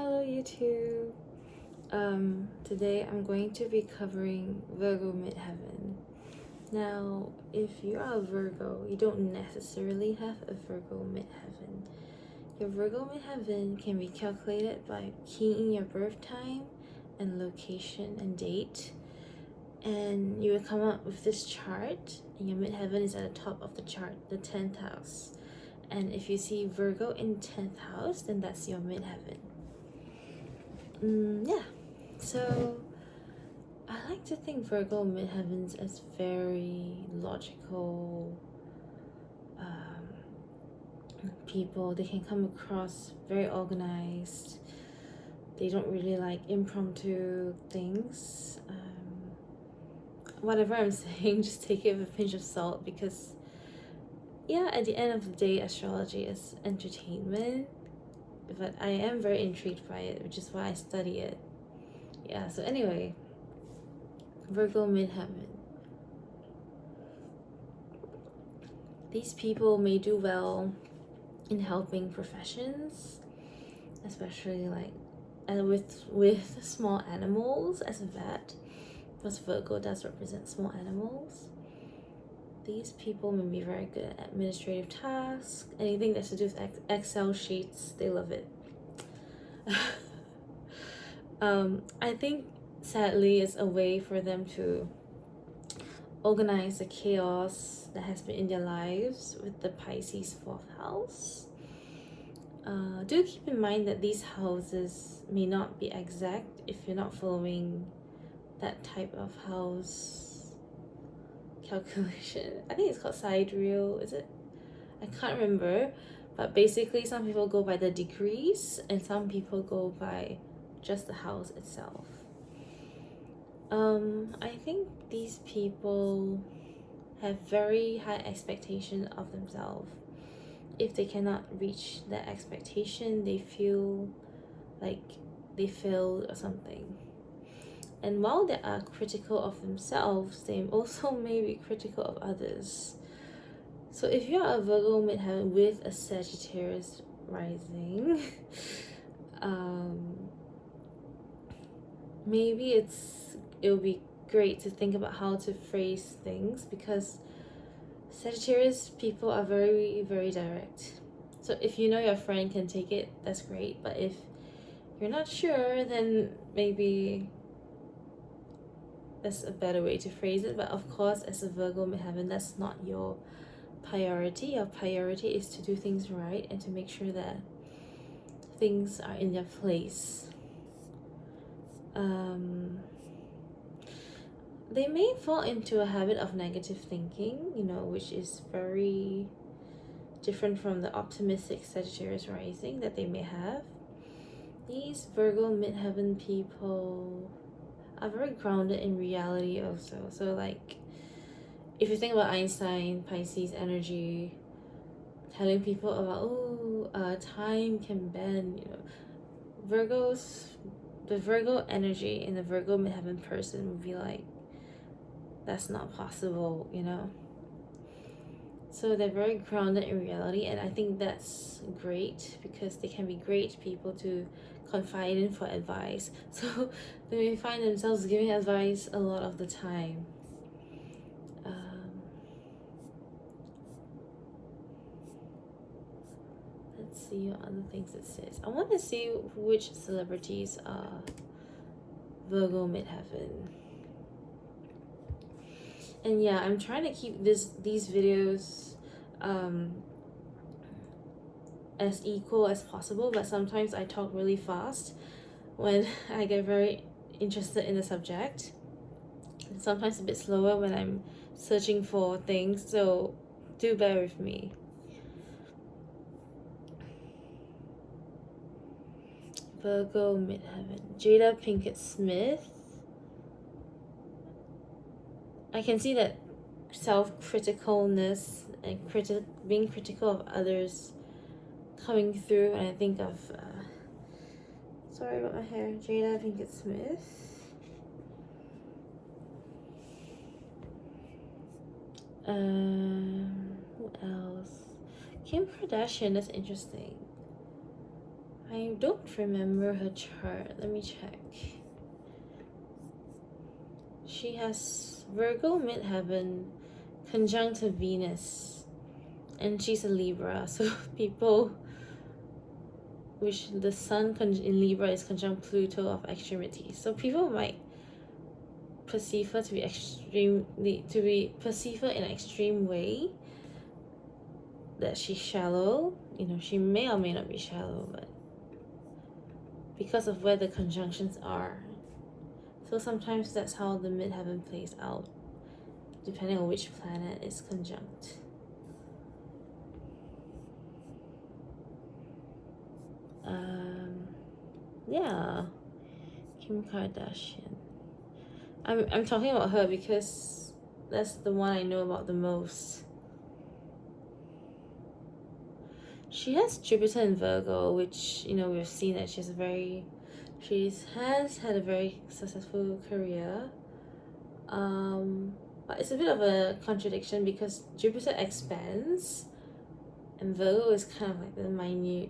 Hello YouTube. Today I'm going to be covering Virgo Midheaven. Now, if you are a Virgo, you don't necessarily have a Virgo Midheaven. Your Virgo Midheaven can be calculated by keying in your birth time and location and date. And you will come up with this chart, and your Midheaven is at the top of the chart, the 10th house. And if you see Virgo in 10th house, then that's your Midheaven. Yeah, so I like to think Virgo midheavens as very logical people. They can come across very organized. They don't really like impromptu things. Whatever I'm saying, just take it with a pinch of salt because, yeah, at the end of the day, astrology is entertainment. But I am very intrigued by it, which is why I study it. Yeah, so anyway, Virgo Midheaven. These people may do well in helping professions, especially like with small animals as a vet, because Virgo does represent small animals. These people may be very good at administrative tasks, anything that's to do with Excel sheets, they love it. I think sadly it's a way for them to organize the chaos that has been in their lives with the Pisces 4th house. Do keep in mind that these houses may not be exact if you're not following that type of house calculation. I think it's called sidereal, is it? I can't remember, but basically some people go by the degrees and some people go by just the house itself. I think these people have very high expectation of themselves. If they cannot reach that expectation, they feel like they failed or something. And while they are critical of themselves, they also may be critical of others. So if you are a Virgo midheaven with a Sagittarius rising, maybe it'll be great to think about how to phrase things, because Sagittarius people are very, very direct. So if you know your friend can take it, that's great. But if you're not sure, then maybe that's a better way to phrase it. But of course, as a Virgo midheaven, that's not your priority. Your priority is to do things right and to make sure that things are in their place. They may fall into a habit of negative thinking, which is very different from the optimistic Sagittarius rising that they may have. These Virgo midheaven people are very grounded in reality also. So like, if you think about Einstein, Pisces energy, telling people about, time can bend, the Virgo energy in the Virgo midheaven person would be like, that's not possible, So they're very grounded in reality, and I think that's great because they can be great people to confide in for advice. So they may find themselves giving advice a lot of the time. Let's see what other things it says. I want to see which celebrities are Virgo midheaven. And yeah, I'm trying to keep these videos as equal as possible, but sometimes I talk really fast when I get very interested in the subject. And sometimes a bit slower when I'm searching for things, so do bear with me. Virgo midheaven, Jada Pinkett Smith. I can see that self-criticalness and being critical of others coming through, and I think of sorry about my hair, Jada Pinkett Smith. Who else? Kim Kardashian, that's interesting. I don't remember her chart. Let me check. She has Virgo midheaven conjunct to Venus, and she's a Libra. So people, which the sun in Libra is conjunct Pluto of extremity. So people might perceive her to be perceive her in an extreme way. That she's shallow. You know, she may or may not be shallow, but because of where the conjunctions are. So sometimes that's how the midheaven plays out, depending on which planet is conjunct. Yeah, Kim Kardashian. I'm talking about her because that's the one I know about the most. She has Jupiter in Virgo, which, you know, we've seen that she has had a very successful career. But it's a bit of a contradiction because Jupiter expands and Virgo is kind of like the minute,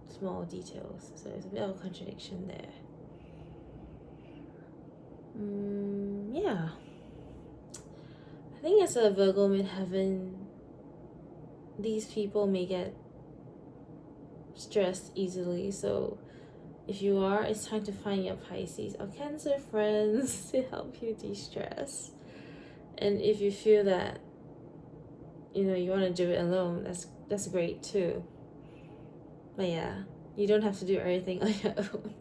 small details. So it's a bit of a contradiction there. Yeah. I think as a Virgo midheaven, these people may get stressed easily. So if you are, it's time to find your Pisces or Cancer friends to help you de-stress. And if you feel that, you know, you want to do it alone, that's great too. But yeah, you don't have to do everything on your own.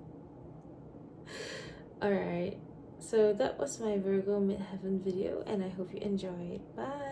Alright, so that was my Virgo midheaven video, and I hope you enjoyed. Bye!